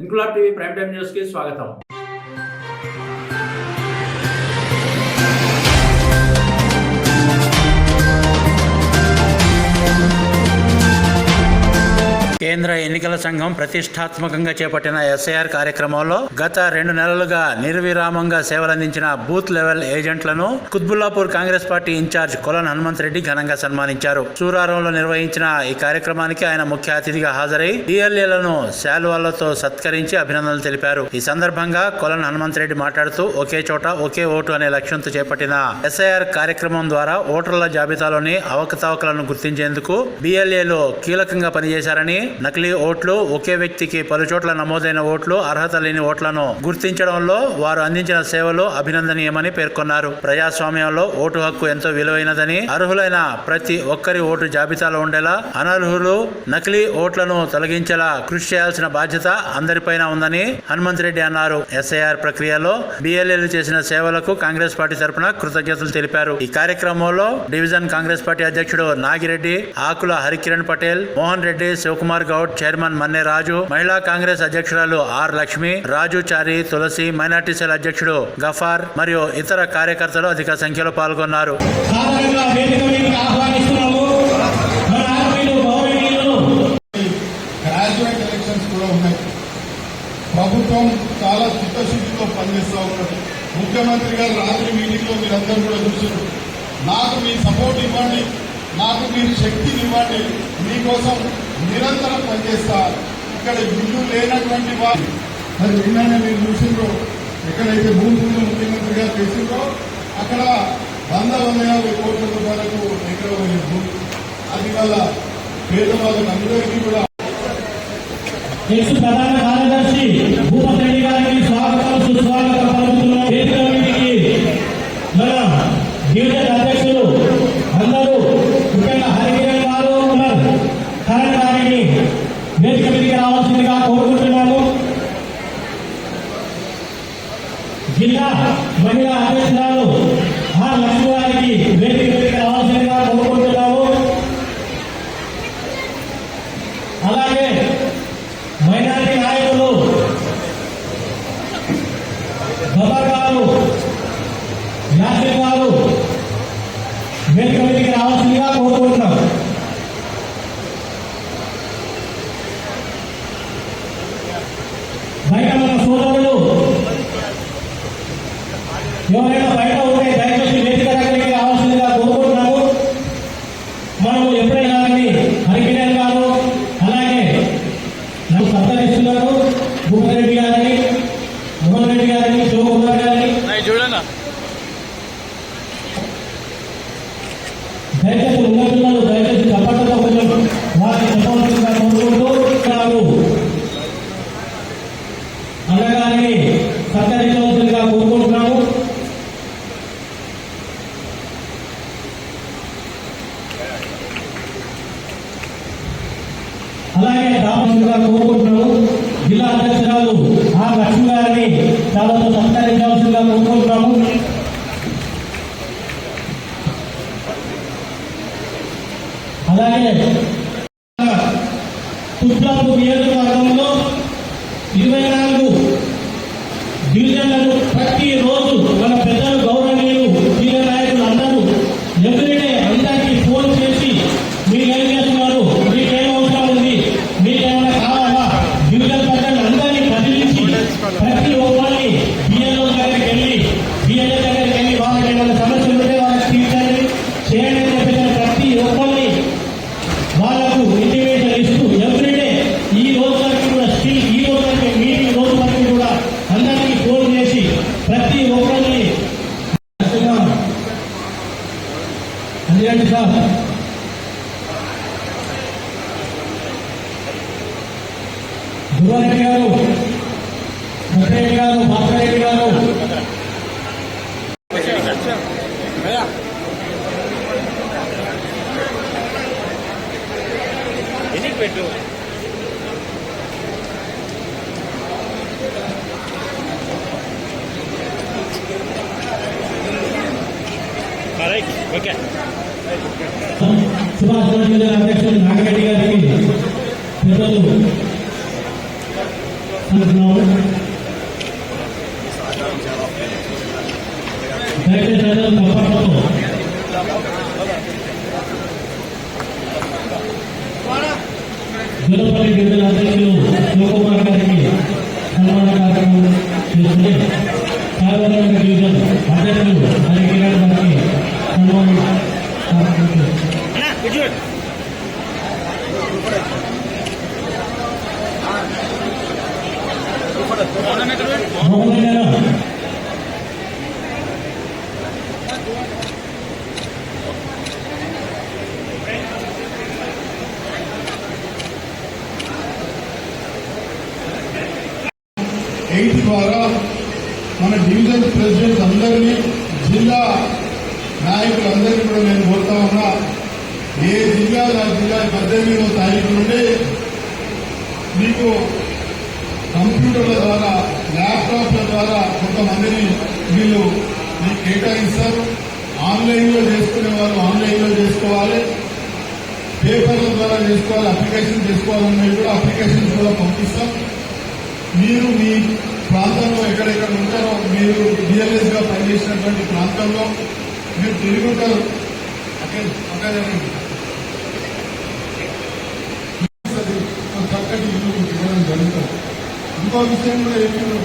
Inquilab TV prime time news కి స్వాగతం. కేంద్ర ఎన్నికల సంఘం ప్రతిష్టాత్మకంగా చేపట్టిన ఎస్ఐఆర్ కార్యక్రమంలో గత 2 నెలలుగా నిర్విరామంగా సేవలందించిన బూత్ లెవెల్ ఏజెంట్లను కుత్బుల్లాపూర్ కాంగ్రెస్ పార్టీ ఇన్ఛార్జ్ కొలన్ హనుమంత్ రెడ్డి ఘనంగా సన్మానించారు. సూరారంలో నిర్వహించిన ఈ కార్యక్రమానికి ఆయన ముఖ్య అతిథిగా హాజరై డిఎల్ఏలను శాలువాలతో సత్కరించి అభినందనలు తెలిపారు. ఈ సందర్భంగా కొలన్ హనుమంత్ రెడ్డి మాట్లాడుతూ ఒకే చోట ఒకే ఓటు అనే లక్ష్యంతో చేపట్టిన ఎస్ఐఆర్ కార్యక్రమం ద్వారా ఓటర్ల జాబితాలోని అవకతవకలను గుర్తించేందుకు డిఎల్ఏలు కీలకంగా పనిచేశారని, నకిలీ ఓట్లు, ఒకే వ్యక్తికి పలుచోట్ల నమోదైన ఓట్లు, అర్హత లేని ఓట్లను గుర్తించడంలో వారు అందించిన సేవలు అభినందనీయమని పేర్కొన్నారు. ప్రజాస్వామ్యంలో ఓటు హక్కు ఎంతో విలువైనదని, అర్హులైన ప్రతి ఒక్కరి ఓటు జాబితాలో ఉండేలా, అనర్హులు, నకిలీ ఓట్లను తొలగించేలా కృషి చేయాల్సిన బాధ్యత అందరిపైన ఉందని హనుమంత్ రెడ్డి అన్నారు. ఎస్ఐఆర్ ప్రక్రియలో బిఎల్ఏలు చేసిన సేవలకు కాంగ్రెస్ పార్టీ తరపున కృతజ్ఞతలు తెలిపారు. ఈ కార్యక్రమంలో డివిజన్ కాంగ్రెస్ పార్టీ అధ్యక్షుడు నాగిరెడ్డి, ఆకుల హరికిరణ్ పటేల్, మోహన్ రెడ్డి, శివకుమార్ గౌడ్, చైర్మన్ మన్నె రాజు, మహిళా కాంగ్రెస్ అధ్యక్షురాలు R Lakshmi, Raju Chari, Tulasi, minority cell అధ్యక్షుడు గఫార్ మరియు ఇతర కార్యకర్తలు అధిక సంఖ్యలో పాల్గొన్నారు. ప్రభుత్వం చాలా చిత్తశుద్ధితో పనిచేస్తూ ఉన్నది. ముఖ్యమంత్రి గారు రాత్రి మీటింగ్ లో మీరందరూ కూడా చూశారు. నాకు మీ సపోర్ట్ ఇవ్వండి, నాకు మీరు శక్తిని ఇవ్వండి, మీకోసం నిరంతరం పనిచేస్తా. ఇక్కడ ఇల్లు లేనటువంటి వారు మరి నిన్ననే మీరు చూసిండ్రో, ఎక్కడైతే భూమి ముఖ్యమంత్రి గారు చేసిండ్రో అక్కడ 150 కోట్ల రూపాయలకు ఎక్కడ భూమి, అది వల్ల పేదవాళ్ళకి అందరికీ కూడా. ప్రధాన కార్యదర్శి భూపతి రెడ్డి గారికి స్వాగతం, సుస్వాగతం పలుకుతున్నాం. మన డివిజన్ అధ్యక్షులు అందరూ, ముఖ్యంగా హరికిరణ్ గారు ఉన్నారు, కరణ్ గారిని వేదిక మీదకి రావాల్సిందిగా కోరుకుంటున్నాము. జిల్లా మహిళా అధ్యక్షురాలు ఆర్ లక్ష్మి గారికి వేదిక మీదకి రావాల్సిందిగా కోరుకుంటున్నాము. అలాగే మైనారిటీ నాయకులు గబర్ గారు, యాసిర్ గారు వేదిక మీదకి రావాల్సిందిగా కోరుకుంటున్నాం. బయట మన సోదరులు ఎవరైనా బయట ఉంటే దయచేసి వేదిక దగ్గరికి రావాల్సిందిగా కోరుకుంటున్నాము. మనము ఎప్పుడైనా కానీ హరికిరణ్ గారు, అలాగే నాకు సత్కరిస్తున్నారు భూపతి రెడ్డి గారిని, మోహన్ రెడ్డి గారిని, శివకుమార్ గారిని చూడన్నా దయచేసి ఉన్నతులను దయచేసి చప్పట్లతో కొంచెం వారిని చెప్పవలసిందిగా కోరుకుంటూ అన్నగారిని సత్కరించవలసిందిగా కోరుకుంటున్నాము. అలాగే రావాల్సిందిగా కోరుకుంటున్నాము. జిల్లా అధ్యక్షురాలు ఆర్ లక్ష్మి గారిని చాలా సత్కరించవలసిందిగా కోరుకుంటున్నాము. అలాగే కుత్బుల్లాపూర్ నియోజకవర్గంలో 24 డివిజన్లను ప్రతిరోజు మన పెద్దలు, గౌరవనీయులు, సీనియర్ నాయకులు అందరూ ఎవ్రీడే అందరికీ ఫోన్ చేసి మీరేం చేస్తున్నారు, మీకేం అవసరం ఉంది, మీకేమైనా కావాలా, డివిజన్ ప్రజలు అందరినీ బదిలించి ప్రతి ఒక్కరిని బిఎల్ఓ దగ్గరికి వెళ్ళి వాళ్ళకి ఏమైనా సమస్యలు ఉంటే వాళ్ళకి తీర్చండి, చేయండి అని చెప్పిన ప్రతి ఒక్కరిని వాళ్లకు ఇంటిమేషన్ ఇస్తూ ఎవ్రీడే ఈ రోజు వరకు కూడా స్టిల్ ఈ రోజు వరకు మీటింగ్ రోజు వరకు కూడా అందరికీ ఫోన్ చేసి ప్రతి ఒక్కరిని అందుకండి సార్ దుర్వారెడ్డి గారు, సుభాష్ గారి అధ్యక్షుడు నాగరెడ్డి గారికి పెద్దలు దయచేసి తప్పకుండా జలపల్లి గిరిజన అధ్యక్షులు శివకుమార్ గారికి సన్మాన కార్యక్రమం చేస్తుంది. సాధారణ డివిజన్ అధ్యక్షులు హరికిరణ్ గారికి సన్మాన కార్యక్రమం చేస్తుంది. మోహన్ గారు 8 ద్వారా మన డివిజన్ ప్రెసిడెంట్ అందరినీ జిల్లా నాయకులందరినీ కూడా నేను కోరుతా ఉన్నా, ఏ జిల్లా ఆ జిల్లా 18వ తారీఖు నుండి మీకు కంప్యూటర్ల ద్వారా ల్యాప్టాప్ల ద్వారా కొంతమందిని వీళ్ళు మీకు కేటాయిస్తారు. ఆన్లైన్లో చేసుకునే వాళ్ళు ఆన్లైన్లో చేసుకోవాలి, పేపర్ల ద్వారా చేసుకోవాలి, అప్లికేషన్ చేసుకోవాలన్నవి కూడా అప్లికేషన్స్ కూడా పంపిస్తాం. మీరు మీ ప్రాంతంలో ఎక్కడెక్కడ ఉంటారో, మీరు డిఎల్ఎస్ గా పనిచేసినటువంటి ప్రాంతంలో మీరు తిరుగుతారు. చక్కటి ఇల్లు ఇవ్వడం జరుగుతుంది. ఇంకో విషయం కూడా చెప్పారు,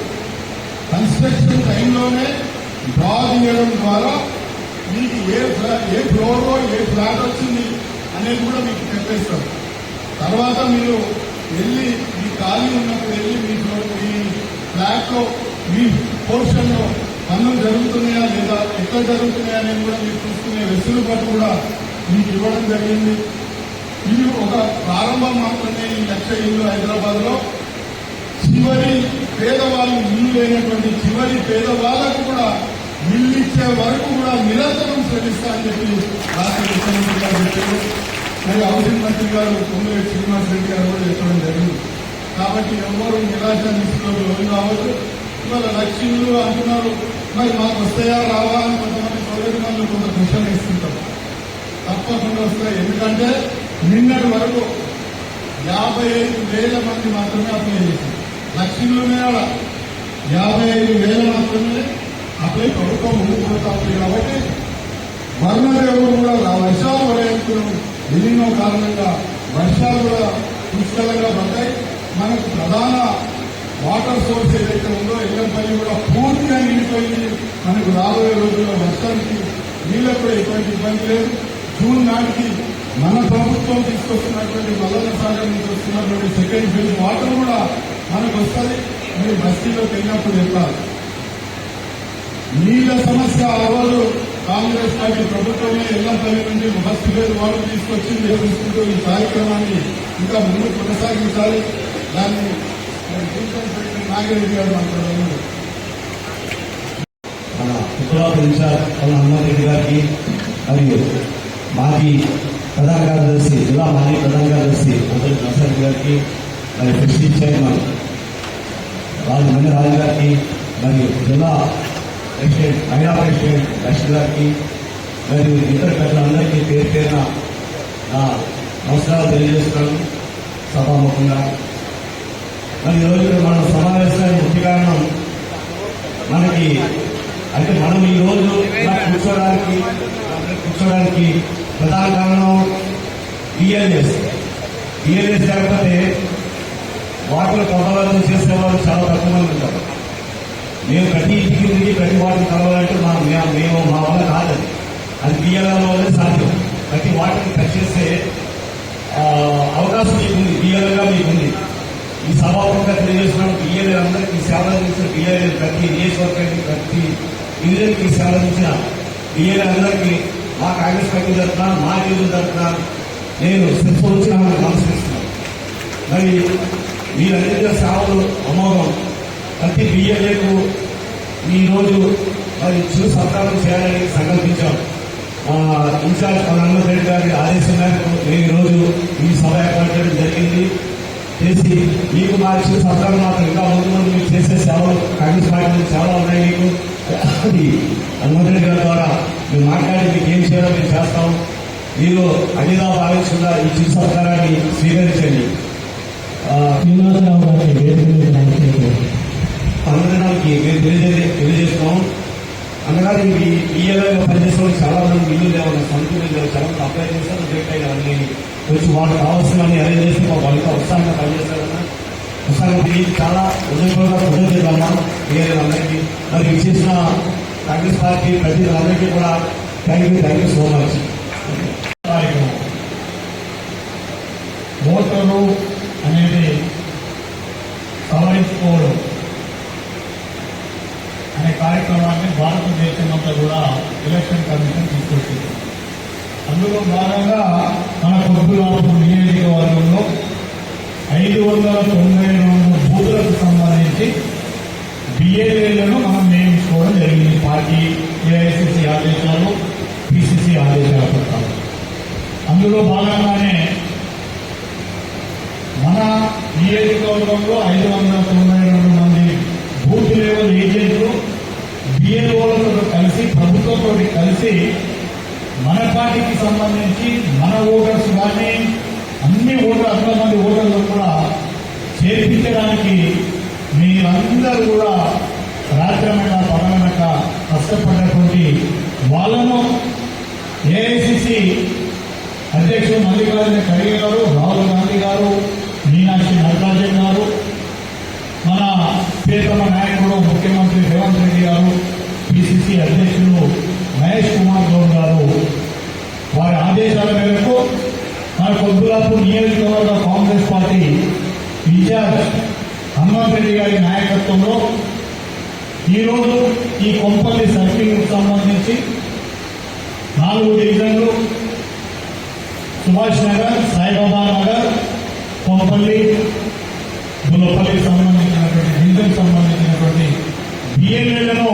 కన్స్ట్రక్షన్ టైంలోనే డ్రా తీయడం ద్వారా మీకు ఏ ఫ్లోర్ ఏ ఫ్లాట్ వచ్చింది అనేది కూడా మీకు చెప్పేస్తారు. తర్వాత మీరు వెళ్ళి మీ ఖాళీ ఉన్నప్పుడు వెళ్ళి మీ ఫ్లాట్ లో మీ పోర్షన్ లో పనులు జరుగుతున్నాయా లేదా ఎక్కడ జరుగుతున్నాయా అనేది కూడా మీరు చూసుకునే వెసులుబాటు కూడా మీకు ఇవ్వడం జరిగింది. ఇది ఒక ప్రారంభం మాత్రమే. ఈ 1,00,000 ఇల్లు హైదరాబాద్ లో చివరి పేదవాళ్ళు ఇల్లు లేనటువంటి చివరి పేదవాళ్లకు కూడా ఇల్లు ఇచ్చే వరకు కూడా నిరంతరం శ్రమిస్తా అని చెప్పి రాష్ట్ర ముఖ్యమంత్రి గారు చెప్పారు. మరి హౌసింగ్ మంత్రి గారు పొంగులేటి శ్రీనివాస్ రెడ్డి గారు కూడా చెప్పడం జరిగింది. కాబట్టి ఎవరు నిరాశ నిస్పృహలు లోను కావచ్చు. ఇవాళ 1,00,000 ఇల్లు అంటున్నారు, మరి మాకు వస్తాయా రావా అని కొంతమంది సోదరి మనులు కొంత క్వశ్చన్ ఇస్తుంటారు. తప్పకుండా వస్తాయి. ఎందుకంటే నిన్నటి వరకు 55,000 మంది మాత్రమే అప్లై చేశారు. 1,00,000 ఇల్లునే 55,000 మాత్రమే అప్లై ప్రభుత్వం ముందుకుపోతా ఉంది. కాబట్టి వర్ణదేవుడు కూడా వర్షాలు పడేందుకు ఎన్నో కారణంగా వర్షాలు కూడా పుష్కలంగా పడ్డాయి. మనకు ప్రధాన వాటర్ సోర్స్ ఏదైతే ఉందో ఎల్లంపల్లి కూడా పూర్తిగా నిండిపోయింది. మనకు రాబోయే రోజుల్లో వర్షానికి నీళ్ళకు కూడా ఎటువంటి ఇబ్బంది లేదు. జూన్ నాటికి మన ప్రభుత్వం తీసుకొస్తున్నటువంటి మల్లన్న సాగర్ నుంచి వస్తున్నటువంటి సెకండ్ ఫేజ్ వాటర్ కూడా మనకు వస్తుంది. మీరు బస్తీలోకి వెళ్ళినప్పుడు చెప్పాలి. నీళ్ల సమస్య ఆ రోజు కాంగ్రెస్ పార్టీ ప్రభుత్వమే ఎల్లంపల్లి నుండి ఫస్ట్ ఫేజ్ వాటర్ తీసుకొచ్చి నిర్వహిస్తుంటూ ఈ కార్యక్రమాన్ని ఇంకా ముందు కొనసాగించాలి. దాన్ని నాగిరెడ్డి గారు మాట్లాడారు. మన ఉత్తరాఖండ్ ఇన్ఛార్జ్ హనుమంతరెడ్డి గారికి మరియు మాజీ ప్రధాన కార్యదర్శి జిల్లా మాజీ ప్రధాన కార్యదర్శి అంతటి నర్సరెడ్డి గారికి మరియు ప్రెసిడెంట్ చైర్మన్ రాజు గారికి మరియు జిల్లా ప్రెసిడెంట్ మహిళా ప్రెసిడెంట్ లక్ష్మి గారికి మరియు ఇతర పెద్దలందరికీ పేరు పేరున నా నమస్కారాలు తెలియజేస్తున్నాను సభాముఖంగా. మరి ఈరోజు మన సమావేశానికి ముఖ్య కారణం మనకి అంటే మనం ఈ రోజు కూర్చోడానికి ప్రధాన కారణం డిఎల్ఎస్ లేకపోతే వాటర్ కలవాలని చేసేవాళ్ళు చాలా తక్కువ మంది ఉంటారు. మేము ప్రతి ఇంటికి తిరిగి ప్రతి వాటర్ కలవాలంటే మేము మా వల్ల కాదని, అది బిఎల్ఎల్ వల్లే సాధ్యం. ప్రతి వాటర్ని టచ్ చేసే అవకాశం మీకుంది, బిఎల్ఎల్గా మీకుంది. ఈ సభాపంగా తెలియజేస్తున్నాం. బిఎల్ఎల్ అందరికీ సేవ అందించిన బిఎల్ఎల్ ప్రతి నియోజకవర్గానికి ప్రతి డివిజన్కి సేవ అందించిన బిఎల్ఎల్ అందరికీ మా కాంగ్రెస్ పార్టీ తరఫున మా డివిజన్ తరఫున నేను శిక్షణ వచ్చి నమస్కరిస్తున్నాను. మరి మీరందరికీ సేవలు అమోఘం. ప్రతి బిఎల్ఏకు ఈరోజు మరి చిరు సత్కారం చేయాలని సంకల్పించాం. ఇన్ఛార్జ్ హనుమంతరెడ్డి గారి ఆదేశం మేరకు మేము ఈరోజు ఈ సభ ఏర్పాటు చేయడం జరిగింది. చేసి మీకు మా చిరు సత్కారం మాత్రం ఇంకా ముందు మీరు చేసే సేవలు కాంగ్రెస్ పార్టీ చాలా ఉన్నాయి. మీకు అది హనుమంతరెడ్డి గారి ద్వారా మీరు మాట్లాడి మీకు ఏం చేయాలో మేము చేస్తాం. మీరు అడిగా భావించకుండా ఈ చిరు సత్కారాన్ని స్వీకరించండి. శ్రీనివాసరావు గారిని వేదిక మీద నాయకులు అందడానికి మేము తెలియజేస్తున్నాం. అందుకని ఈ ఈఎల్ఐలో పనిచేసే వాళ్ళు చాలా మంది ఇల్లు లేవాలి, సొంత ఇల్లు లేవు, చాలా మంది అప్లై చేస్తారు, రిజెక్ట్ అయిన అన్ని వచ్చి వాళ్ళకి కావాల్సినవన్నీ అరేంజ్ చేసి మా వాళ్ళతో ఉత్సాహంగా పనిచేస్తారన్నా. ఉత్సాహం చాలా ఉదయపూర్వక కృతజ్ఞతలమ్మా అందరికీ. మరి ఇచ్చేసిన కాంగ్రెస్ పార్టీ ప్రతినిధులందరికీ కూడా థ్యాంక్ యూ సో మచ్. కార్యక్రమం ఓటరు అనేది సవరించుకోవడం అనే కార్యక్రమాన్ని భారతదేశమంతా కూడా ఎలక్షన్ కమిషన్ తీసుకొచ్చింది. అందులో భాగంగా మన కుద్బుల్లాపూర్ నియోజకవర్గంలో 592 బూతులకు సంబంధించి బిఏలను మనం నియమించుకోవడం జరిగింది. పార్టీ ఏఐసిసి ఆదేశాలు, పిసిసి ఆదేశాల ప్రకారం. అందులో భాగంగానే మన నియోజకవర్గంలో 592 మంది బూత్ లెవెల్ ఏజెంట్లు బిఏఓలతో కలిసి ప్రభుత్వంతో కలిసి మన పార్టీకి సంబంధించి మన ఓటర్స్ కానీ అన్ని అంతమంది ఓటర్లు కూడా చేర్పించడానికి మీరందరూ కూడా రాత్రమైన పగలనక కష్టపడినటువంటి వాళ్ళను ఏఐసిసి అధ్యక్షుడు మల్లికార్జున ఖర్గే గారు, రాహుల్ గాంధీ గారు, మీనాక్షి నటరాజన్ గారు, మన ప్రియతమ నాయకుడు ముఖ్యమంత్రి రేవంత్ రెడ్డి గారు, పిసిసి అధ్యక్షులు మహేష్ కుమార్ గౌడ్ గారు వారి ఆదేశాల మేరకు మన కుద్బుల్లాపూర్ నియోజకవర్గ కాంగ్రెస్ పార్టీ ఇన్ఛార్జ్ హనుమంత్ రెడ్డి గారి నాయకత్వంలో ఈరోజు ఈ కొంపల్లి సర్కిల్కు సంబంధించి 4 డివిజన్లు సుభాష్ నగర్, సాయిబాబా నగర్, కొంపల్లి, గుల్లపల్లికి సంబంధించినటువంటి డివిజన్ సంబంధించినటువంటి బిఎల్ఏలను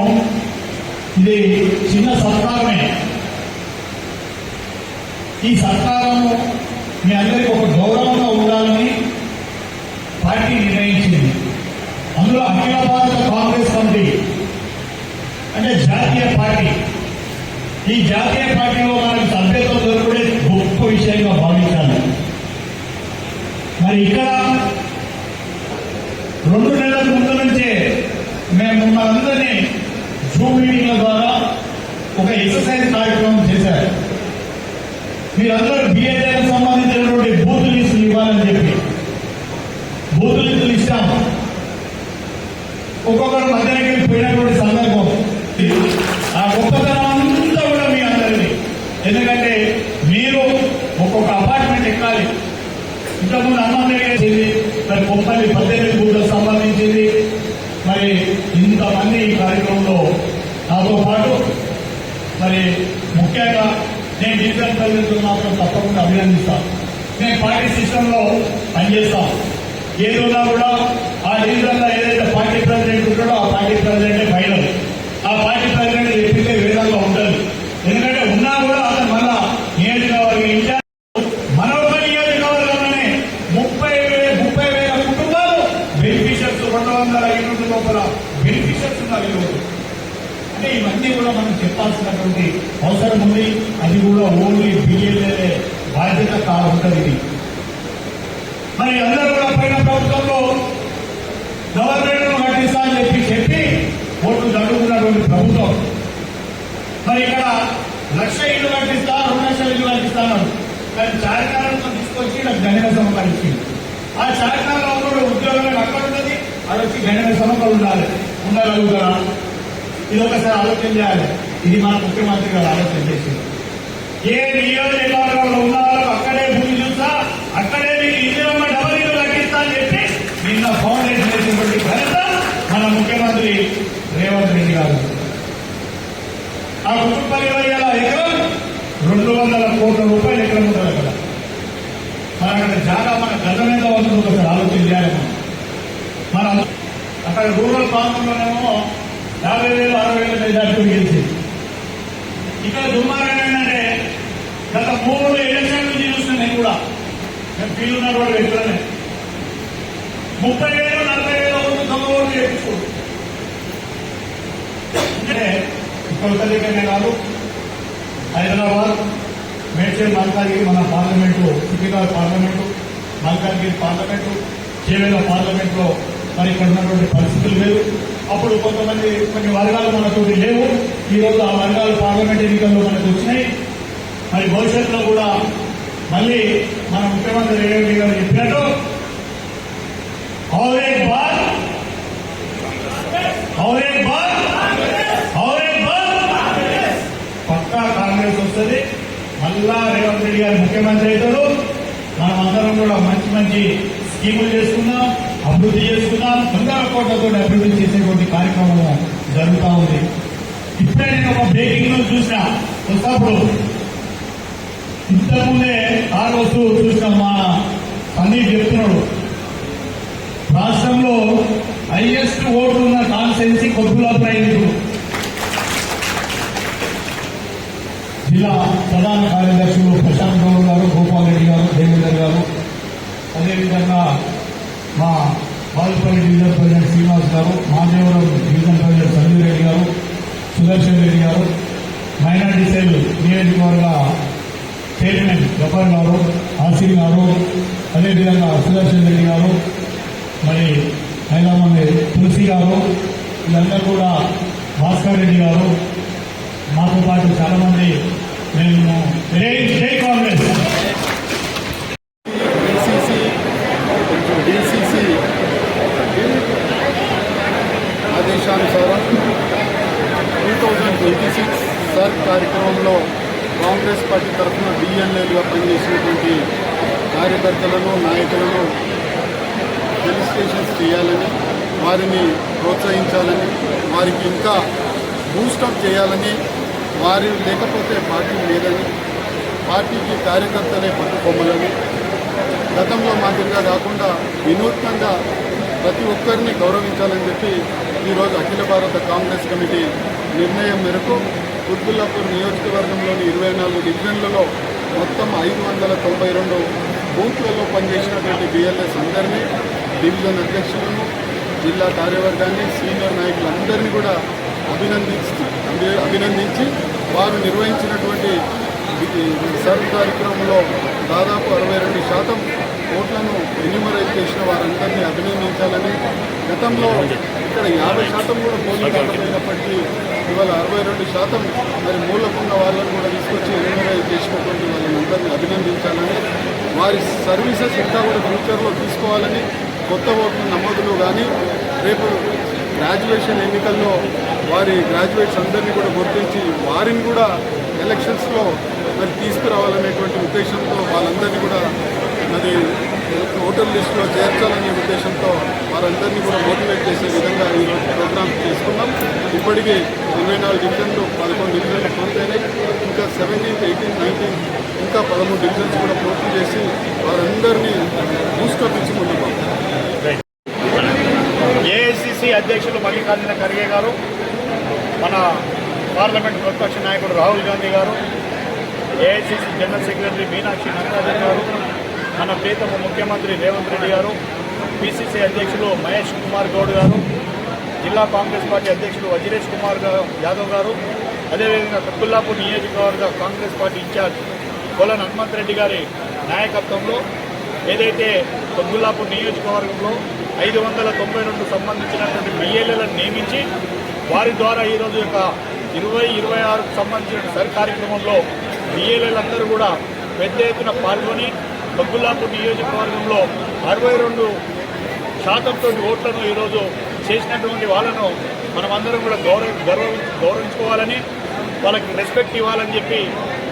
ఇది చిన్న సత్కారమే. ఈ సత్కారము మీ అందరికీ ఒక గౌరవంగా ఉండాలని పార్టీ నిర్ణయించింది. అందులో అఖిల భారత కాంగ్రెస్ కమిటీ అంటే జాతీయ పార్టీ, ఈ జాతీయ పార్టీలో మనకు సభ్యత్వం దొరకడే గొప్ప విషయంగా భావించాలి. మరి ఇక్కడ 2 నెలల ముందు నుంచే మేము మనందరినీ జూమ్ మీటింగ్ల ద్వారా ఒక ఎక్సర్సైజ్ కార్యక్రమం చేశారు. మీరందరూ బిఏలకు సంబంధించినటువంటి బూత్ లిస్టులు ఇవ్వాలని చెప్పి బూత్ లిస్టులు ఇస్తాము. ఒక్కొక్కరు మధ్యాహ్నం పోయినటువంటి సందర్భం ఆ గొప్పతనం అంతా కూడా మీ అందరిది. ఎందుకంటే మీరు ఒక్కొక్క అపార్ట్మెంట్ ఎక్కాలి. ఇంతకుముందు అన్నం చేసింది, మరి 18 బూత్లకు సంబంధించింది. మరి ఇంతమంది ఈ కార్యక్రమంలో నాతో పాటు మరి ముఖ్యంగా నేను డిజిటల్ ప్రజలకు మాత్రం తప్పకుండా అభినందిస్తాను. మేము పార్టీ సిస్టంలో పనిచేస్తాం. ఏదున్నా కూడా ఆ డివిజన్లో ఏదైతే పార్టీ ప్రెసిడెంట్ ఉంటాడో ఆ పార్టీ ప్రెసిడెంటే ఫైనల్. ఆ పార్టీ ప్రెసిడెంట్ చెప్పితే విధంగా ఉంటుంది. ఎందుకంటే ఉన్నా కూడా అతను మళ్ళా నియోజకవర్గం ఇన్ఛార్జ్. మన ఒక నియోజకవర్గంలోనే 30,000 కుటుంబాలు బెనిఫిషియర్స్, 200 యూనిట్ల లోపల బెనిఫిషియర్స్ ఉన్నారు. అంటే ఇవన్నీ కూడా మనం చెప్పాల్సినటువంటి అవసరం ఉంది. అది కూడా ఓన్లీ బిఎల్ఏ బాధ్యత కావుంటుంది ఇది. మరి అందరూ కూడా పైన ప్రభుత్వంలో గవర్నమెంట్ కట్టిస్తా అని చెప్పి ఓట్లు జరుగుతున్నటువంటి ప్రభుత్వం మరి ఇక్కడ 1,00,000 ఇల్లు కట్టిస్తా, 2 లక్షల ఇల్లు కట్టిస్తాను. కానీ చార్మినార్తో తీసుకొచ్చి నాకు గణన సమకాలు ఇచ్చింది. ఆ చార్మినార్లో కూడా ఉద్యోగం అక్కడ ఉంటుంది, అది వచ్చి గణన సమకాలు ఉండగలుగుతారా? ఇది ఒకసారి ఆలోచన చేయాలి. ఇది మన ముఖ్యమంత్రి గారు ఆలోచన చేసింది. ఏ నియోజకవర్గంలో ఉన్నారో అక్కడే భూమి చూస్తా, అక్కడే మీకు ఇందిరమ్మ డబల్ ఇల్లు కట్టిస్తా అని చెప్పి నిన్న ఫౌండేషన్ వేసినటువంటి ఘనత మన ముఖ్యమంత్రి రేవంత్ రెడ్డి గారు. ఆ కుటుంబ ఎకరం 200 కోట్ల రూపాయలు ఎకరం ఉంటుంది అక్కడ. మన అక్కడ జాగా మన గత మీద వస్తుంది. ఒకసారి ఆలోచన చేయాలి. మనం అక్కడ రూరల్ ప్రాంతంలోనేమో 50,000, 60,000 మెజార్టీ గెలిచింది. ఇక్కడ దుర్మార్గం ఏంటంటే గత 3 ఎలక్షన్ నుంచి చూసిన నేను కూడా నేను ఫీల్ ఉన్నటువంటి వ్యక్తులనే 30,000, 40,000 ఓట్లు తమ ఓట్లు చేయించుకోండి. అంటే ఇక్కడ దగ్గరనే కాదు, హైదరాబాద్, మేడ్చల్ మల్కాజ్గిరి మన parliament, Secunderabad parliament, Malkajgiri parliament, Chevella పార్లమెంట్లో మరి ఇక్కడ ఉన్నటువంటి పరిస్థితులు లేవు. అప్పుడు కొన్ని వర్గాలు మనతోటి లేవు. ఈరోజు ఆ వర్గాలు పార్లమెంట్ ఎన్నికల్లో మనకు వచ్చినాయి. మరి భవిష్యత్తులో కూడా మళ్ళీ మన ముఖ్యమంత్రి రేవంత్ రెడ్డి గారు చెప్పినట్టు और एक बार పక్కా కాంగ్రెస్ వస్తుంది. మళ్ళా రేవంత్ రెడ్డి గారు ముఖ్యమంత్రి అవుతాడు. మనం అందరం కూడా మంచి మంచి స్కీములు చేసుకున్నాం, అభివృద్ధి చేసుకున్నాం. వందల కోట్లతో అభివృద్ధి చేసేటువంటి కార్యక్రమం జరుగుతూ ఉంది. ఇప్పుడే నేను ఒక బ్రేకింగ్ న్యూస్ చూసిన వస్తప్పుడు, ఇంతకుముందే కారు వస్తూ చూసిన మా సందీప్ చెప్తున్నాడు, రాష్ట్రంలో హైయెస్ట్ ఓట్లు ఉన్న కాన్స్టిట్యున్సీ కొద్దులాపురం అయింది. జిల్లా ప్రధాన కార్యదర్శులు ప్రశాంత్ గౌడ్ గారు, గోపాల్ రెడ్డి గారు, దేవేందర్ గారు, అదేవిధంగా మా బాలుపల్లి డివిజన్ ప్రెసిడెంట్ శ్రీనివాస్ గారు, మాదేవరం డివిజన్ ప్రెసిడెంట్ సంజయ్ రెడ్డి గారు, సుదర్శన్ రెడ్డి గారు, మైనార్టీ సెల్ నియోజకవర్గ చైర్మన్ గఫర్ గారు, ఆసిర్ గారు, అదేవిధంగా సుదర్శన్ రెడ్డి గారు, మరి మంది తులసి గారు, వీళ్ళందరూ కూడా భాస్కర్ రెడ్డి గారు, మాతో పాటు చాలా మంది మేము జై కాంగ్రెస్ డిసిసి ఆదేశానుసారం 2026 సర్ కార్యక్రమంలో కాంగ్రెస్ పార్టీ తరఫున డిఎన్ఏలుగా పనిచేసినటువంటి కార్యకర్తలను, నాయకులను ఫెలిసిటేషన్స్ చేయాలని, వారిని ప్రోత్సహించాలని, వారికి ఇంకా బూస్టప్ చేయాలని, వారి లేకపోతే పార్టీ లేదని, పార్టీకి కార్యకర్తలే పట్టుకొమ్మలని, గతంలో మాదిరిగా కాకుండా వినూత్నంగా ప్రతి ఒక్కరిని గౌరవించాలని చెప్పి ఈరోజు అఖిల భారత కాంగ్రెస్ కమిటీ నిర్ణయం మేరకు కుత్బుల్లాపూర్ నియోజకవర్గంలోని 24 డివిజన్లలో మొత్తం 592 బూత్లలో పనిచేసినటువంటి బిఎల్ఎస్ అందరినీ, డివిజన్ అధ్యక్షులను, జిల్లా కార్యవర్గాన్ని, సీనియర్ నాయకులందరినీ కూడా అభినందించి వారు నిర్వహించినటువంటి సర్వ్ కార్యక్రమంలో దాదాపు 62% ఓట్లను ఎన్యూమరేట్ చేసిన వారందరినీ అభినందించాలని, గతంలో ఇక్కడ 50% కూడా పోలింగ్ కాకపోయినప్పటికీ ఇవాళ 62% మరి మూలకున్న వాళ్ళను కూడా తీసుకొచ్చి ఎన్యూమరేట్ చేసినటువంటి వాళ్ళని అందరినీ అభినందించాలని, వారి సర్వీసెస్ ఇంకా కూడా ఫ్యూచర్లో తీసుకోవాలని, కొత్త ఓట్ల నమోదులు కానీ రేపు గ్రాడ్యుయేషన్ ఎన్నికల్లో వారి గ్రాడ్యుయేట్స్ అందరినీ కూడా గుర్తించి వారిని కూడా ఎలక్షన్స్లో మరి తీసుకురావాలనేటువంటి ఉద్దేశంతో వాళ్ళందరినీ కూడా అది ఓటర్ లిస్టులో చేర్చాలనే ఉద్దేశంతో వారందరినీ కూడా మోటివేట్ చేసే విధంగా ఈరోజు ప్రోగ్రామ్ చేసుకున్నాం. ఇప్పటికీ 24 డివిజన్లు, 11 డివిజన్లు పూర్తయినాయి. ఇంకా 17, 18, 19 ఇంకా 13 డివిజన్స్ కూడా పూర్తి చేసి వారందరినీ బూస్టప్ ఇచ్చి ముందుకు ఏఐసిసి అధ్యక్షులు మల్లికార్జున ఖర్గే గారు, మన పార్లమెంట్ ప్రతిపక్ష నాయకుడు రాహుల్ గాంధీ గారు, AICC general secretary Meenakshi Natarajan గారు, మన ప్రీతమ ముఖ్యమంత్రి రేవంత్ రెడ్డి గారు, పిసిసి అధ్యక్షులు మహేష్ కుమార్ గౌడ్ గారు, జిల్లా కాంగ్రెస్ పార్టీ అధ్యక్షులు వజ్రేష్ కుమార్ యాదవ్ గారు, అదేవిధంగా కుత్బుల్లాపూర్ నియోజకవర్గ కాంగ్రెస్ పార్టీ ఇన్ఛార్జ్ కొలన్ హనుమంత్ రెడ్డి గారి నాయకత్వంలో ఏదైతే కుత్బుల్లాపూర్ నియోజకవర్గంలో 592 సంబంధించినటువంటి బిఎల్ఏలను నియమించి వారి ద్వారా ఈరోజు యొక్క 2026కు సంబంధించిన సర్ కార్యక్రమంలో బిఎల్ఏలందరూ కూడా పెద్ద ఎత్తున పాల్గొని కుత్బుల్లాపూర్ నియోజకవర్గంలో 62% ఓట్లను ఈరోజు చేసినటువంటి వాళ్ళను మనమందరం కూడా గౌరవించుకోవాలని, వాళ్ళకి రెస్పెక్ట్ ఇవ్వాలని చెప్పి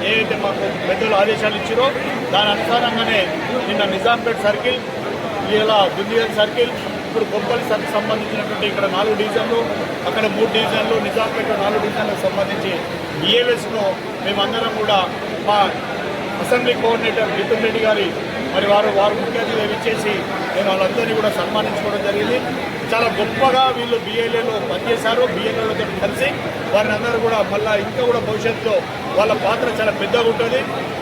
ఏదైతే మాకు పెద్దలు ఆదేశాలు ఇచ్చారో దాని అనుసారంగానే నిన్న నిజాంపేట్ సర్కిల్, ఇలా దుండిగల్ సర్కిల్, ఇప్పుడు కొప్పల్ సర్కిల్ సంబంధించినటువంటి ఇక్కడ 4 డివిజన్లు, అక్కడ 3 డివిజన్లు, నిజాంపేట 4 డివిజన్లకు సంబంధించి ఈఎల్ఎస్ను మేమందరం కూడా మా అసెంబ్లీ కోఆర్డినేటర్ మిథున్ రెడ్డి గారి మరి వారు ముఖ్య అతిథిగా ఇచ్చేసి నేను వాళ్ళందరినీ కూడా సన్మానించుకోవడం జరిగింది. చాలా గొప్పగా వీళ్ళు బిఎల్ఏలో పనిచేశారు. బిఎల్ఏలతో కలిసి వారిని అందరూ కూడా మళ్ళీ ఇంకా కూడా భవిష్యత్తులో వాళ్ళ పాత్ర చాలా పెద్దగా ఉంటుంది.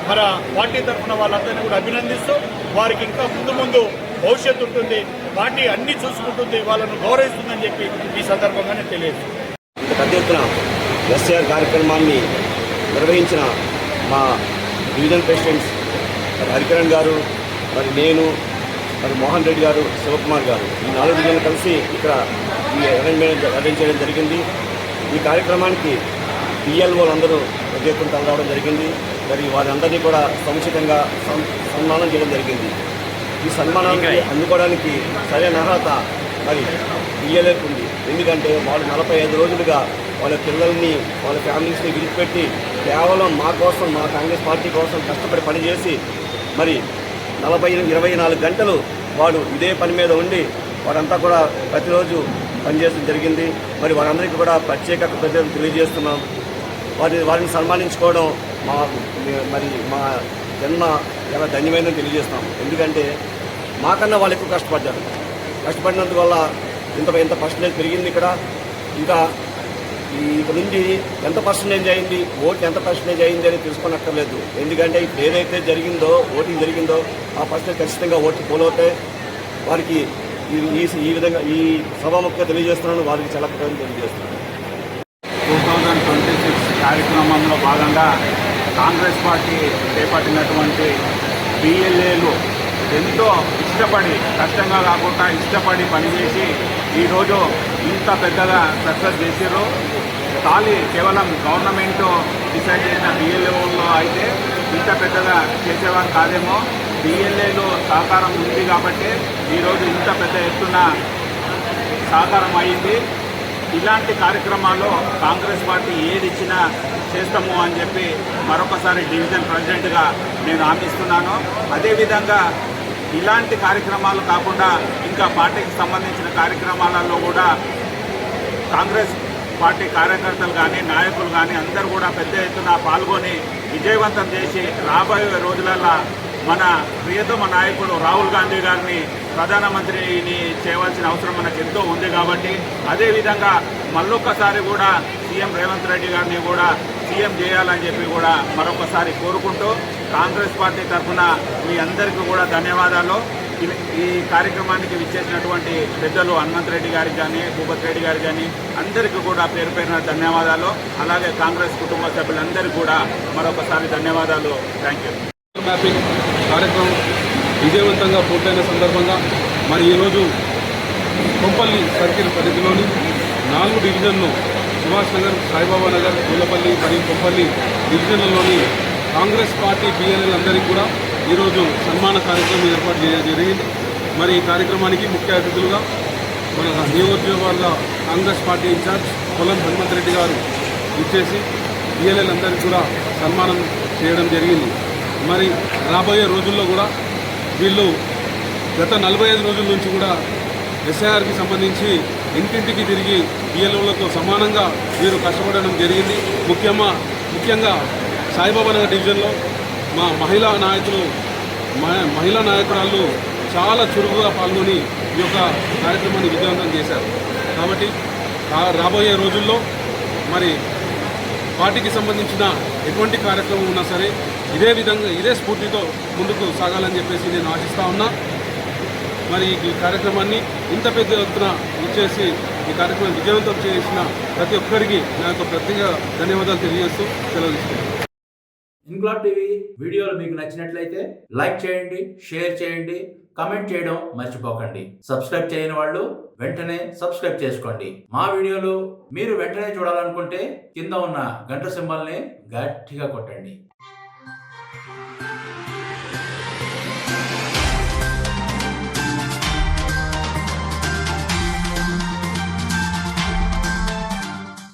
మన పార్టీ తరఫున వాళ్ళందరినీ కూడా అభినందిస్తూ వారికి ఇంకా ముందు భవిష్యత్తు ఉంటుంది, పార్టీ అన్ని చూసుకుంటుంది, వాళ్ళను గౌరవిస్తుందని చెప్పి ఈ సందర్భంగానే తెలియదు. పెద్ద ఎత్తున ఎస్ఐఆర్ కార్యక్రమాన్ని నిర్వహించిన మా డివిజన్ ప్రెసిడెంట్స్ మరి హరికిరణ్ గారు, మరి నేను, మరి మోహన్ రెడ్డి గారు, శివకుమార్ గారు, ఈ 4 డివిజన్లు కలిసి ఇక్కడ ఈ అరేంజ్ చేయడం జరిగింది. ఈ కార్యక్రమానికి పిఎల్ఓలు అందరూ ఉద్యోగం రావడం జరిగింది. మరి వారందరినీ కూడా సముచితంగా సన్మానం చేయడం జరిగింది. ఈ సన్మానాన్ని అందుకోవడానికి సరైన అర్హత మరి పిఎల్ఏకు ఉంది. ఎందుకంటే వాళ్ళు 45 రోజులుగా వాళ్ళ పిల్లల్ని, వాళ్ళ ఫ్యామిలీస్ని విడిచిపెట్టి కేవలం మా కోసం, మా కాంగ్రెస్ పార్టీ కోసం కష్టపడి పనిచేసి మరి 24 గంటలు వాడు ఇదే పని మీద ఉండి వారంతా కూడా ప్రతిరోజు పనిచేయడం జరిగింది. మరి వారందరికీ కూడా ప్రత్యేక కృతజ్ఞతలు తెలియజేస్తున్నాం. వారిని సన్మానించుకోవడం మా జన్మ చాలా ధన్యమైనదని తెలియజేస్తాం. ఎందుకంటే మాకన్నా వాళ్ళు ఎక్కువ కష్టపడ్డారు. కష్టపడినందువల్ల ఇంత పర్సంటేజ్ పెరిగింది. ఇంకా ఇక్కడ నుంచి ఎంత పర్సంటేజ్ అయింది, ఓటు ఎంత పర్సంటేజ్ అయింది అని తెలుసుకోనక్కర్లేదు. ఎందుకంటే ఇప్పుడు ఏదైతే జరిగిందో, ఓటింగ్ జరిగిందో ఆ పర్సంటేజ్ ఖచ్చితంగా ఓట్లు పోలవుతాయి. వారికి ఈ విధంగా ఈ సభాముఖంగా తెలియజేస్తున్నాను. వారికి చాలా కృతజ్ఞతలు తెలియజేస్తున్నాను. 2026 కార్యక్రమంలో భాగంగా కాంగ్రెస్ పార్టీ చేపట్టినటువంటి పిఎల్ఏలు ఎంతో ఇష్టపడి, కష్టంగా కాకుండా ఇష్టపడి పనిచేసి ఈరోజు ఇంత పెద్దగా సక్సెస్ చేసారు. కేవలం గవర్నమెంట్ డిసైడ్ చేసిన పిఎల్ఏలో అయితే ఇంత పెద్దగా చేసేవారు కాదేమో. పిఎల్ఏలో సహకారం ఉంది కాబట్టి ఈరోజు ఇంత పెద్ద ఎత్తున సహకారం అయింది. ఇలాంటి కార్యక్రమాల్లో కాంగ్రెస్ పార్టీ ఏది ఇచ్చినా చేస్తాము అని చెప్పి మరొకసారి డివిజన్ ప్రెసిడెంట్గా నేను హామీస్తున్నాను. అదేవిధంగా ఇలాంటి కార్యక్రమాలు కాకుండా ఇంకా పార్టీకి సంబంధించిన కార్యక్రమాలలో కూడా కాంగ్రెస్ పార్టీ కార్యకర్తలు కానీ, నాయకులు కానీ అందరూ కూడా పెద్ద ఎత్తున పాల్గొని విజయవంతం చేసి రాబోయే రోజులలో మన ప్రియతమ నాయకుడు రాహుల్ గాంధీ గారిని ప్రధానమంత్రిని చేయవలసిన అవసరం మనకు ఎంతో ఉంది. కాబట్టి అదేవిధంగా మళ్ళొక్కసారి కూడా సీఎం రేవంత్ రెడ్డి గారిని కూడా సీఎం చేయాలని చెప్పి కూడా మరొకసారి కోరుకుంటూ కాంగ్రెస్ పార్టీ తరఫున మీ అందరికీ కూడా ధన్యవాదాలు. ఈ కార్యక్రమానికి విచ్చేసినటువంటి పెద్దలు హనుమంత్ రెడ్డి గారికి కానీ, భూపత్ రెడ్డి గారికి కానీ అందరికీ కూడా పేరు పేరున ధన్యవాదాలు. అలాగే కాంగ్రెస్ కుటుంబ సభ్యులందరికీ కూడా మరొకసారి ధన్యవాదాలు. Thank you. మ్యాపింగ్ కార్యక్రమం విజయవంతంగా పూర్తయిన సందర్భంగా మరి ఈరోజు కొంపల్లి సర్కిల్ పరిధిలోని 4 డివిజన్లు సుభాష్ నగర్, సాయిబాబా నగర్, పూలపల్లి మరియు కొంపల్లి డివిజన్లలోని కాంగ్రెస్ పార్టీ పిఎల్ఏలందరికీ కూడా ఈరోజు సన్మాన కార్యక్రమం ఏర్పాటు చేయడం జరిగింది. మరి ఈ కార్యక్రమానికి ముఖ్య అతిథులుగా మన నియోజకవర్గ కాంగ్రెస్ పార్టీ ఇన్ఛార్జ్ పొలం హనుమంత్ రెడ్డి గారు ఇచ్చేసి పిఎల్ఏలందరికీ కూడా సన్మానం చేయడం జరిగింది. మరి రాబోయే రోజుల్లో కూడా వీళ్ళు గత 45 రోజుల నుంచి కూడా ఎస్ఐఆర్కి సంబంధించి ఇంటింటికి తిరిగి పిఎల్ఓలతో సమానంగా వీరు కష్టపడడం జరిగింది. ముఖ్యంగా సాయిబాబా నగర్ డివిజన్లో మా మహిళా నాయకురాళ్ళు చాలా చురుకుగా పాల్గొని ఈ యొక్క కార్యక్రమాన్ని విజయవంతం చేశారు. కాబట్టి రాబోయే రోజుల్లో మరి పార్టీకి సంబంధించిన ఎటువంటి కార్యక్రమం ఉన్నా సరే ఇదే స్ఫూర్తితో ముందుకు సాగాలని చెప్పేసి నేను ఆశిస్తా ఉన్నా. మరి ఈ కార్యక్రమాన్ని ఇంత పెద్ద ఎత్తున ఇచ్చేసి ఈ కార్యక్రమం విజయవంతం చేసిన ప్రతి ఒక్కరికి నా యొక్క ప్రత్యేక ధన్యవాదాలు తెలియజేస్తూ సెలవు తీసుకుంటాను. ఇన్క్లాబ్ టీవీ వీడియోలు మీకు నచ్చినట్లయితే లైక్ చేయండి, షేర్ చేయండి, కమెంట్ చేయడం మర్చిపోకండి. సబ్స్క్రైబ్ చేయని వాళ్ళు వెంటనే సబ్స్క్రైబ్ చేసుకోండి. మా వీడియోలు మీరు వెంటనే చూడాలనుకుంటే కింద ఉన్న గంట సింబల్ని గట్టిగా కొట్టండి.